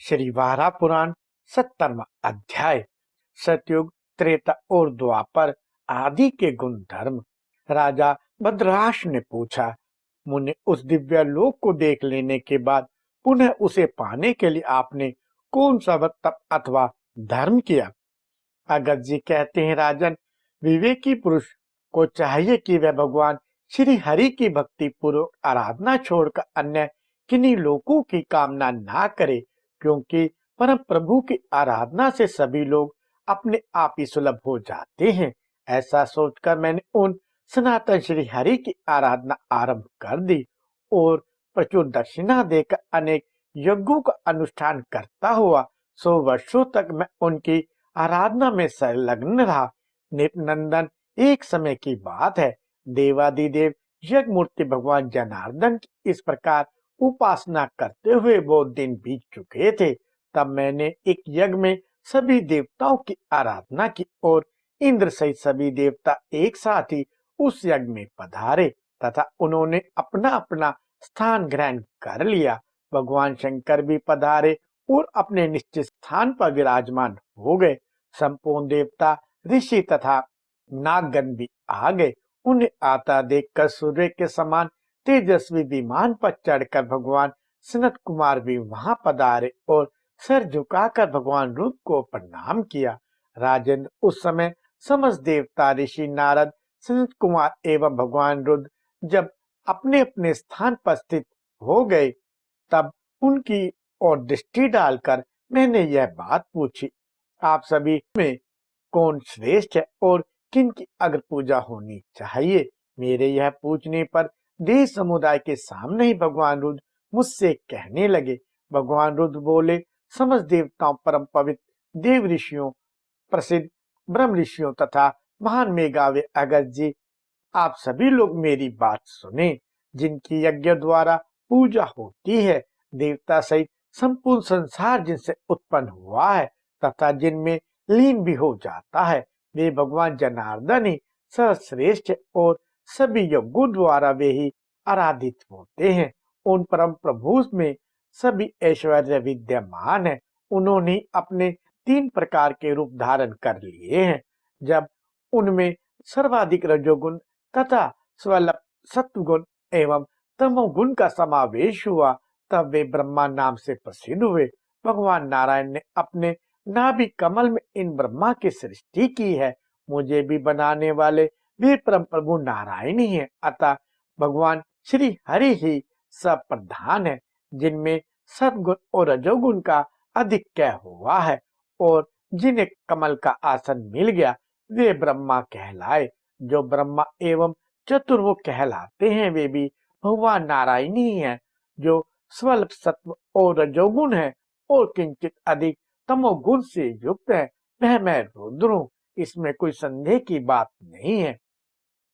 श्री वारा पुराण 70वां अध्याय। सतयुग, त्रेता और द्वापर आदि के गुण धर्म। राजा भद्राश ने पूछा, मुने उस दिव्य लोक को देख लेने के बाद पुनः उसे पाने के लिए आपने कौन सा तप अथवा धर्म किया? अगस्त जी कहते हैं, राजन, विवेकी पुरुष को चाहिए कि वह भगवान श्री हरि की भक्ति पूर्वक आराधना छोड़कर अन्य किन्हीं लोगों की कामना ना करे, क्योंकि परम प्रभु की आराधना से सभी लोग अपने आप ही सुलभ हो जाते हैं। ऐसा सोचकर मैंने उन सनातन श्री हरि की आराधना आरंभ कर दी और प्रचुर दक्षिणा देकर अनेक यज्ञों का अनुष्ठान करता हुआ 100 वर्षों तक मैं उनकी आराधना में संलग्न रहा। नंदन, एक समय की बात है, देवादिदेव यज्ञ मूर्ति भगवान जनार्दन की इस प्रकार उपासना करते हुए बहुत दिन बीत चुके थे। तब मैंने एक यज्ञ में सभी देवताओं की आराधना की और इंद्र सहित सभी देवता एक साथ ही उस यज्ञ में पधारे तथा उन्होंने अपना अपना स्थान ग्रहण कर लिया। भगवान शंकर भी पधारे और अपने निश्चित स्थान पर विराजमान हो गए। संपूर्ण देवता, ऋषि तथा नागगण भी आ गए। उन्हें आता देखकर सूर्य के समान तेजस्वी विमान पर चढ़कर भगवान सनत कुमार भी वहां पधारे और सर झुकाकर भगवान रुद्र को प्रणाम किया। राजेंद्र, उस समय समस्त देवता, ऋषि, नारद, सनत कुमार एवं भगवान रुद्र जब अपने अपने स्थान पर स्थित हो गए, तब उनकी ओर दृष्टि डालकर मैंने यह बात पूछी, आप सभी में कौन श्रेष्ठ है और किन की अग्र पूजा होनी चाहिए? मेरे यह पूछने पर देव समुदाय के सामने ही भगवान रुद्र मुझसे कहने लगे। भगवान रुद्र बोले, समस्त देवताओं, परम पवित्र देव ऋषियों, प्रसिद्ध ब्रह्म ऋषियों तथा महान मेघावी अगस्त जी, आप सभी लोग मेरी बात सुने। जिनकी यज्ञ द्वारा पूजा होती है, देवता सहित संपूर्ण संसार जिनसे उत्पन्न हुआ है तथा जिनमें लीन भी हो जाता है, वे भगवान जनार्दन ही सर्वश्रेष्ठ और सभी यज्ञों द्वारा वे ही आराधित होते हैं। उन परम प्रभु में सभी ऐश्वर्य विद्यमान है। उन्होंने अपने 3 प्रकार के रूप धारण कर लिए हैं। जब उनमें सर्वाधिक रजोगुण तथा स्वल्प सत्वगुण एवं तमोगुण का समावेश हुआ, तब वे ब्रह्मा नाम से प्रसिद्ध हुए। भगवान नारायण ने अपने नाभि कमल में इन ब्रह्मा की सृष्टि की है। मुझे भी बनाने वाले वे परम प्रभु नारायण ही है। अतः भगवान श्री हरि ही सब प्रधान है, जिनमें सद्गुण और रजोगुण का अधिक्य हुआ है और जिन्हें कमल का आसन मिल गया, वे ब्रह्मा कहलाए। जो ब्रह्मा एवं चतुर्मुख कहलाते हैं, वे भी भगवान नारायण ही है। जो स्वल्प सत्व और रजोगुण है और किंचित अधिक तमोगुण से युक्त है, वह मैं रुद्र हूँ। इसमें कोई संदेह की बात नहीं है।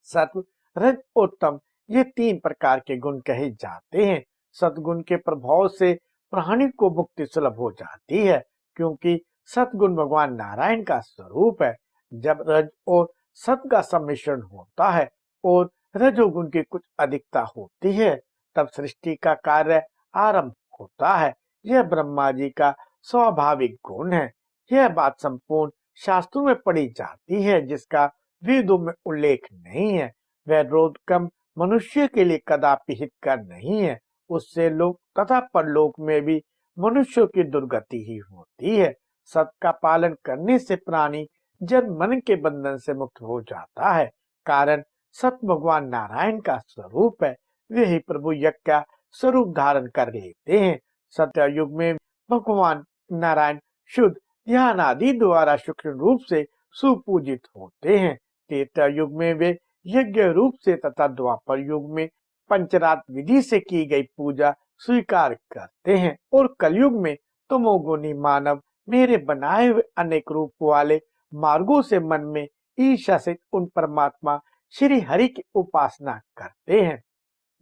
सत्व, रज और तम, ये 3 प्रकार के गुण कहे जाते हैं। सद्गुण के प्रभाव से प्राणी को मुक्ति सुलभ हो जाती है, क्योंकि सद्गुण भगवान नारायण का स्वरूप है। जब रज और सत्व का सम्मिश्रण होता है और रजोगुण की कुछ अधिकता होती है, तब सृष्टि का कार्य आरंभ होता है। यह ब्रह्मा जी का स्वाभाविक गुण है। यह बात संपूर्ण शास्त्रों में पढ़ी जाती है, जिसका वेदों में उल्लेख नहीं है। वह रोदकम मनुष्य के लिए कदापि हितकर नहीं है। उससे लोक तथा परलोक में भी मनुष्यों की दुर्गति ही होती है। सत्य का पालन करने से प्राणी जन्म मरण के बंधन से मुक्त हो जाता है। कारण सत्य भगवान नारायण का स्वरूप है। वे ही प्रभु यज्ञ का स्वरूप धारण कर लेते हैं। सत्ययुग में भगवान नारायण शुद्ध ध्यान आदि द्वारा सूक्ष्म रूप से सुपूजित होते हैं। त्रेता युग में वे यज्ञ रूप से तथा द्वापर युग में पंचरात विधि से की गई पूजा स्वीकार करते हैं और कलयुग में तमोगुणी मानव मेरे बनाए हुए अनेक रूप वाले मार्गों से मन में ईर्ष्या से उन परमात्मा श्री हरि की उपासना करते हैं।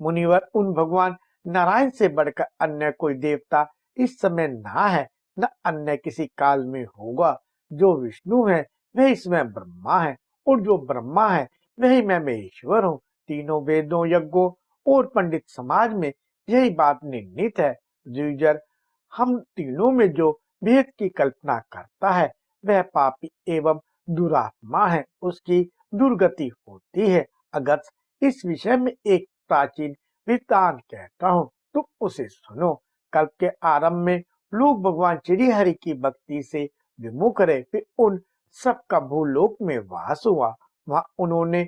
मुनिवर, उन भगवान नारायण से बढ़कर अन्य कोई देवता इस समय ना है, न अन्य किसी काल में होगा। जो विष्णु है वह इसमें ब्रह्मा है और जो ब्रह्मा है वही मैं ईश्वर हूँ। तीनों वेदों, यज्ञों और पंडित समाज में यही बात निर्णित है। द्विजर, हम तीनों में जो भेद की कल्पना करता है वह पापी एवं दुरात्मा है, उसकी दुर्गति होती है। अगर इस विषय में एक प्राचीन वृत्तांत कहता हूँ तुम उसे सुनो। कल्प के आरंभ में लोग भगवान श्री हरि की भक्ति से विमुख रहे, फिर उन सबका भूलोक में वास हुआ। वहां उन्होंने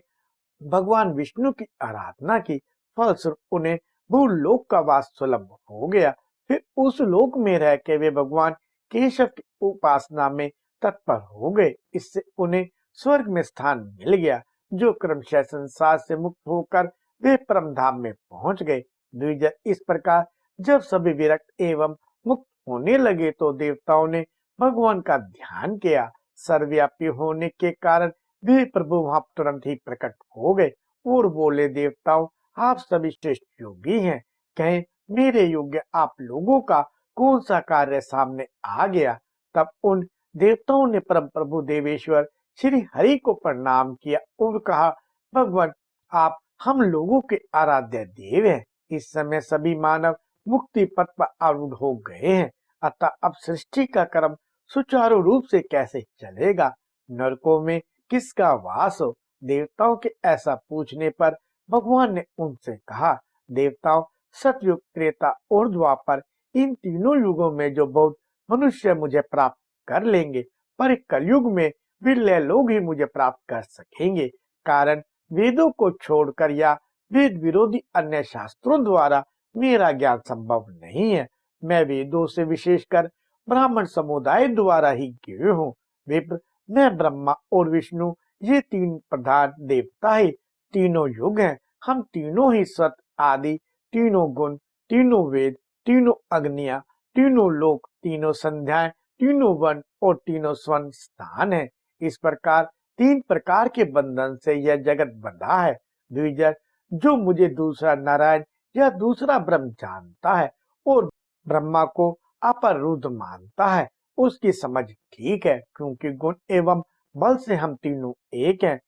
भगवान विष्णु की आराधना की, फलस्वरूप उन्हें भूलोक का वास सुलभ हो गया। फिर उस लोक में रह के वे भगवान केशव की उपासना में तत्पर हो गए। इससे उन्हें स्वर्ग में स्थान मिल गया, जो क्रमशः संसार से मुक्त होकर वे परम धाम में पहुंच गए। द्विजय, इस प्रकार जब सभी विरक्त एवं मुक्त होने लगे तो देवताओं ने भगवान का ध्यान किया। सर्वव्यापी होने के कारण वे प्रभु वहां तुरंत ही प्रकट हो गए और बोले, देवताओं आप सभी श्रेष्ठ योगी हैं, कहें मेरे योग्य आप लोगों का कौन सा कार्य सामने आ गया। तब उन देवताओं ने परम प्रभु देवेश्वर श्री हरि को प्रणाम किया और कहा, भगवान आप हम लोगों के आराध्य देव हैं। इस समय सभी मानव मुक्ति पथ पर आरूढ़ हो गए हैं, अतः अब सृष्टि का क्रम सुचारू रूप से कैसे चलेगा, नरकों में किसका वास हो। देवताओं के ऐसा पूछने पर भगवान ने उनसे कहा, देवताओं सतयुग, त्रेता और द्वापर, इन तीनों युगों में जो बहुत मनुष्य मुझे प्राप्त कर लेंगे, पर कलयुग में बिरले लोग ही मुझे प्राप्त कर सकेंगे। कारण वेदों को छोड़कर या वेद विरोधी अन्य शास्त्रों द्वारा मेरा ज्ञान संभव नहीं है। मैं वेदों से विशेषकर ब्राह्मण समुदाय द्वारा ही ज्ञेय हूँ। विप्र, मैं ब्रह्मा और विष्णु ये तीन प्रधान देवता ही तीनों युग हैं। हम तीनों ही सत आदि, तीनों गुण, तीनों वेद, तीनों अग्नियां, तीनों लोक, तीनों संध्याएं, तीनों वन और तीनों स्वर्ण स्थान है। इस प्रकार तीन प्रकार के बंधन से यह जगत बंधा है। द्विजय, जो मुझे दूसरा नारायण या दूसरा ब्रह्म जानता है और ब्रह्मा को अपर रुद्र मानता है, उसकी समझ ठीक है, क्योंकि गुण एवं बल से हम तीनों एक हैं।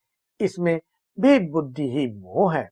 इसमें भेद बुद्धि ही मोह है।